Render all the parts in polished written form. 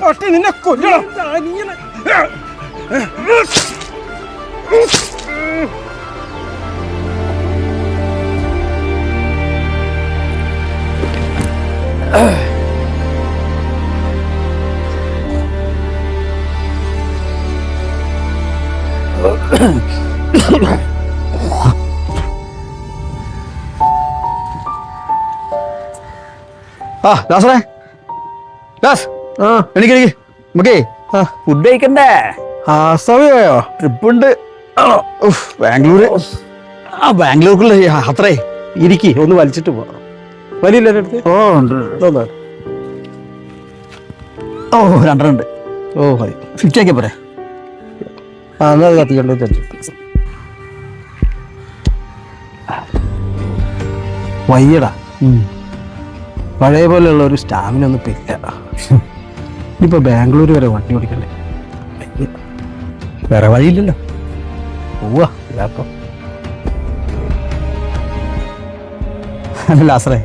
പട്ടി നിന്നെ കൊല്ലണം. ആ ദാസറേ, ദാസ് എനിക്ക് നമുക്കേ ഫുഡ് കഴിക്കണ്ടേ? ആ സമയമായോ? ട്രിപ്പുണ്ട് ബാംഗ്ലൂര്. ആ ബാംഗ്ലൂർക്കുള്ള യാത്രേ. ഇരിക്കി ഒന്ന് വലിച്ചിട്ട് പോവാം. വലിയില്ല അടുത്ത്? ഓ ഉണ്ട്. ഓ രണ്ടെണ്ണുണ്ട്. ഓ മതി. 50 ആക്കിയാ പോരെ? ആ എന്നാൽ അത് കത്തിക്കണ്ടേ തെറ്റി. വയ്യടാ, പഴയ പോലെയുള്ള ഒരു സ്റ്റാമിന ഒന്നും ഇല്ല. ഇനിയിപ്പോൾ ബാംഗ്ലൂർ വരെ വണ്ടി ഓടിക്കണ്ടേ? വേറെ വഴിയില്ലല്ലോ. പോവാ ലാപ്പം. അല്ല ആശ്രേ,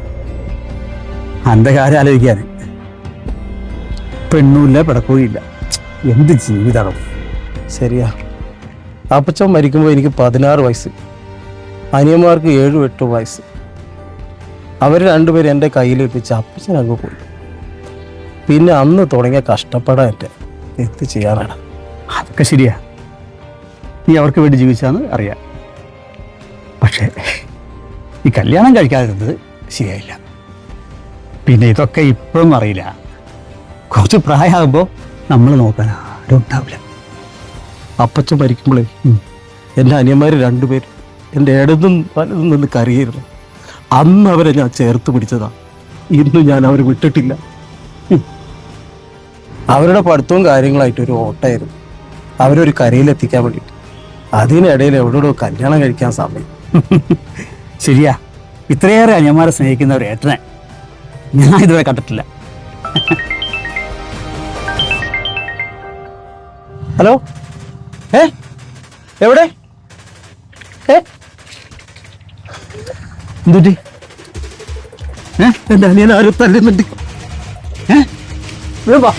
എൻ്റെ കാര്യം ആലോചിക്കാൻ പെണ്ണുമില്ല പിടക്കുകയില്ല. എന്ത് ജീവിതമാണ്. ശരിയാ. അപ്പച്ചൻ മരിക്കുമ്പോൾ എനിക്ക് 16 വയസ്സ്, അനിയന്മാർക്ക് 7-8 വയസ്സ്. അവർ രണ്ടുപേരും എൻ്റെ കയ്യിലേൽപ്പിച്ച് അപ്പച്ചൻ അങ്ങ് പോയി. പിന്നെ അന്ന് തുടങ്ങിയ കഷ്ടപ്പെടാൻ എൻ്റെ എന്ത് ചെയ്യാനാണ്? അതൊക്കെ ശരിയാ, നീ അവർക്ക് വേണ്ടി ജീവിച്ചാന്ന് അറിയാം. പക്ഷേ ഈ കല്യാണം കഴിക്കാതിരുന്നത് ശരിയായില്ല. പിന്നെ ഇതൊക്കെ ഇപ്പോഴൊന്നും അറിയില്ല. കുറച്ച് പ്രായമാകുമ്പോൾ നമ്മൾ നോക്കാൻ ആരും ഉണ്ടാവില്ല. അപ്പച്ചൻ മരിക്കുമ്പോഴേ എൻ്റെ അനിയന്മാർ രണ്ടുപേരും എൻ്റെ ഇടതും വലതും നിന്ന് കരയായിരുന്നു. അന്ന് അവരെ ഞാൻ ചേർത്ത് പിടിച്ചതാ. ഇന്നും ഞാൻ അവരെ വിട്ടിട്ടില്ല. അവരുടെ പഠിത്തവും കാര്യങ്ങളായിട്ട് ഒരു ഓട്ടമായിരുന്നു, അവരൊരു കരയിലെത്തിക്കാൻ വേണ്ടിയിട്ട്. അതിനിടയിൽ എവിടെയോ കല്യാണം കഴിക്കാൻ സമയം. ശരിയാ, ഇത്രയേറെ അനിയന്മാരെ സ്നേഹിക്കുന്ന ഒരു ഏട്ടനെ ഞാൻ ഇതുവരെ കണ്ടിട്ടില്ല. ഹലോ, എവിടെ? എന്തുറ്റി? എൻ്റെ അനിയൻ ആരും തല്ലുന്നുണ്ട്. വാ.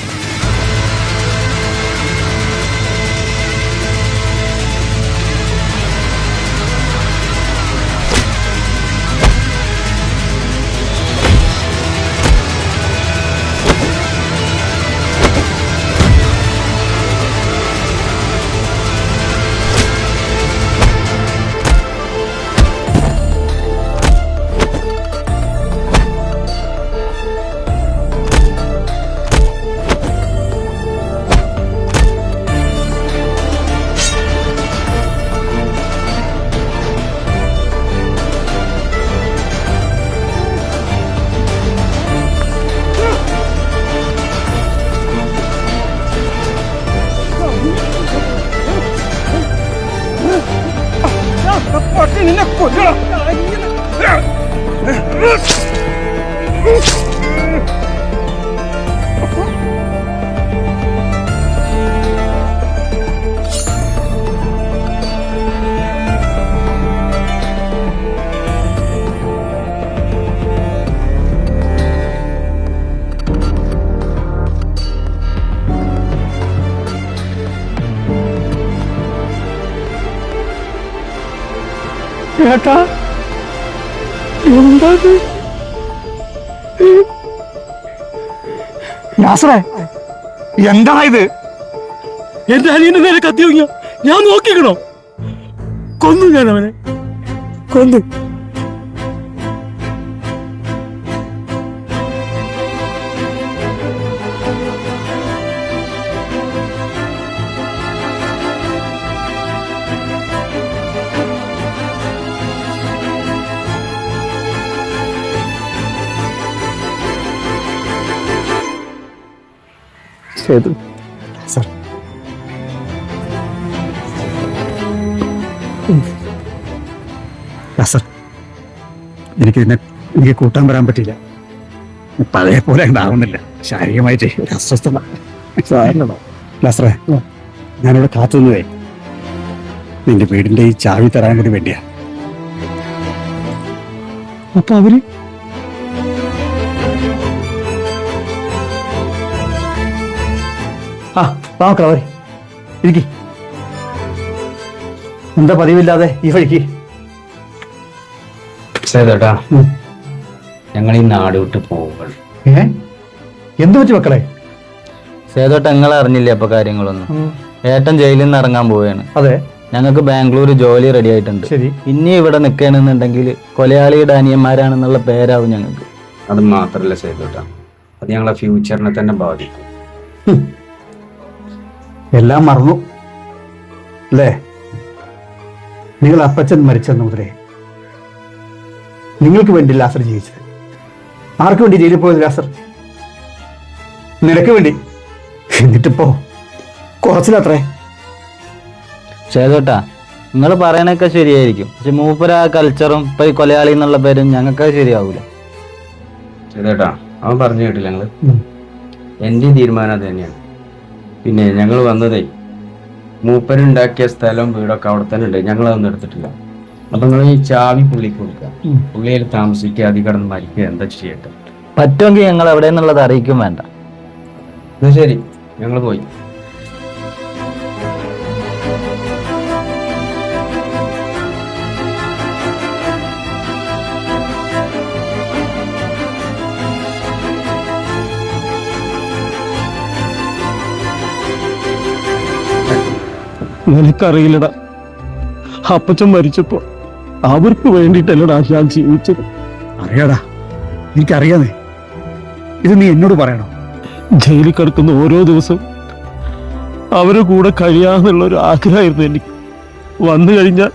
പട്ടി നിന്നെ കൊല്ലണം. ഏട്ടാ, എന്താ എന്താ ഇത്? എന്റെ അനിയന്റെ നേരെ കത്തി വയ്യ. ഞാൻ നോക്കിക്കണോ? കൊന്നു ഞാൻ അവനെ, കൊന്നു. സർ, സർ, എനിക്ക് കൂട്ടാൻ വരാൻ പറ്റില്ല. പഴയ പോലെ ഉണ്ടാവുന്നില്ല. ശാരീരികമായിട്ട് ഒരു അസ്വസ്ഥത. ലാസറേ, ഞാനിവിടെ കാത്തുനിന്നതേ നിന്റെ വീടിന്റെ ഈ ചാവി തരാൻ കൂടി വേണ്ടിയാ. അപ്പൊ അവര്? ആ വാമക്കളെ വരി ഇരിക്കി. എന്താ പതിവില്ലാതെ ഈ വഴിക്ക്? സേതേട്ടാ, ഞങ്ങൾ ഈ നാട് വിട്ട് പോവുകൾ. എന്തു പറ്റി മക്കളെ? സേതോട്ട് നിങ്ങൾ അറിഞ്ഞില്ലേ അപ്പൊ കാര്യങ്ങളൊന്നും? ഏട്ടൻ ജയിലിൽ നിന്ന് ഇറങ്ങാൻ പോവുകയാണ്. അതെ, ഞങ്ങൾക്ക് ബാംഗ്ലൂർ ജോലി റെഡി ആയിട്ടുണ്ട്. ശരി. ഇനി ഇവിടെ നിൽക്കണമെന്നുണ്ടെങ്കിൽ കൊലയാളിയുടെ അനിയന്മാരാണെന്നുള്ള പേരാവും ഞങ്ങൾക്ക്. അത് മാത്രല്ല സേതേട്ടാ, അത് ഞങ്ങളെ ഫ്യൂച്ചറിനെ തന്നെ ബാധിക്കും. എല്ലാം മറന്നു അല്ലേ? നിങ്ങൾ അപ്പച്ചൻ മരിച്ചെന്ന് മുതലേ നിങ്ങൾക്ക് വേണ്ടി ലാസർ ജീവിച്ചത്. ആർക്ക് വേണ്ടി ജയിലിൽ പോയത് ലാസർ? നിനക്ക് വേണ്ടി. എന്നിട്ടിപ്പോ കുറച്ചിലത്രേ. സേതോട്ടാ, നിങ്ങൾ പറയണൊക്കെ ശരിയായിരിക്കും, പക്ഷെ മൂപ്പര ആ കൾച്ചറും ഇപ്പൊ ഈ കൊലയാളി എന്നുള്ള പേരും ഞങ്ങൾക്ക് ശരിയാവൂല. സേതേട്ടാ, അവൻ പറഞ്ഞു കേട്ടില്ല ഞങ്ങള്. എൻ്റെ തീരുമാനം അത് തന്നെയാണ്. പിന്നെ ഞങ്ങൾ വന്നതേ മൂപ്പരുണ്ടാക്കിയ സ്ഥലവും വീടൊക്കെ അവിടെ തന്നെ ഉണ്ട്, ഞങ്ങൾ അതൊന്നും എടുത്തിട്ടില്ല. അപ്പൊ നിങ്ങൾ ഈ ചാവി പുള്ളിക്ക് കൊടുക്കുക, പുള്ളിയിൽ താമസിക്കുക, അതി കടന്ന് മരിക്കുക, എന്താ ചെയ്യട്ടെ? പറ്റുമെങ്കിൽ ഞങ്ങൾ എവിടെയെന്നുള്ളത് അറിയിക്കും വേണ്ട. എന്നാ ശരി, ഞങ്ങൾ പോയി. നിനക്കറിയില്ലടാ, അപ്പച്ചൻ മരിച്ചപ്പോ അവർക്ക് വേണ്ടിയിട്ടല്ലടാ ഞാൻ ജീവിച്ചത്. അറിയാടാ, എനിക്കറിയാന്നേ. ഇത് നീ എന്നോട് പറയണോ? ജയിലിൽ കിടക്കുന്ന ഓരോ ദിവസവും അവരുടെ കൂടെ കഴിയാന്നുള്ള ഒരു ആഗ്രഹമായിരുന്നു എനിക്ക്. വന്നു കഴിഞ്ഞാൽ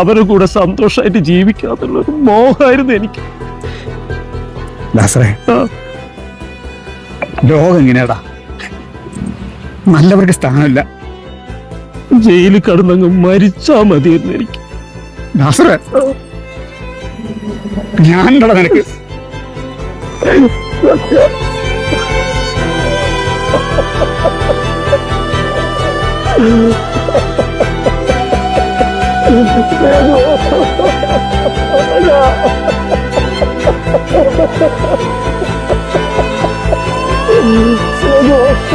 അവരുടെ കൂടെ സന്തോഷമായിട്ട് ജീവിക്കാന്നുള്ള ഒരു മോഹമായിരുന്നു എനിക്ക്. ലാസറേ, ലോകം എങ്ങനെയാടാ? നല്ലവർക്ക് സ്ഥാനമില്ല. ജയിലിൽ കിടന്നങ്ങ് മരിച്ചാ മതിയായിരുന്നു എനിക്ക്. ലാസറേ, ഞാനുണ്ടടാ നിനക്ക്. Senhor!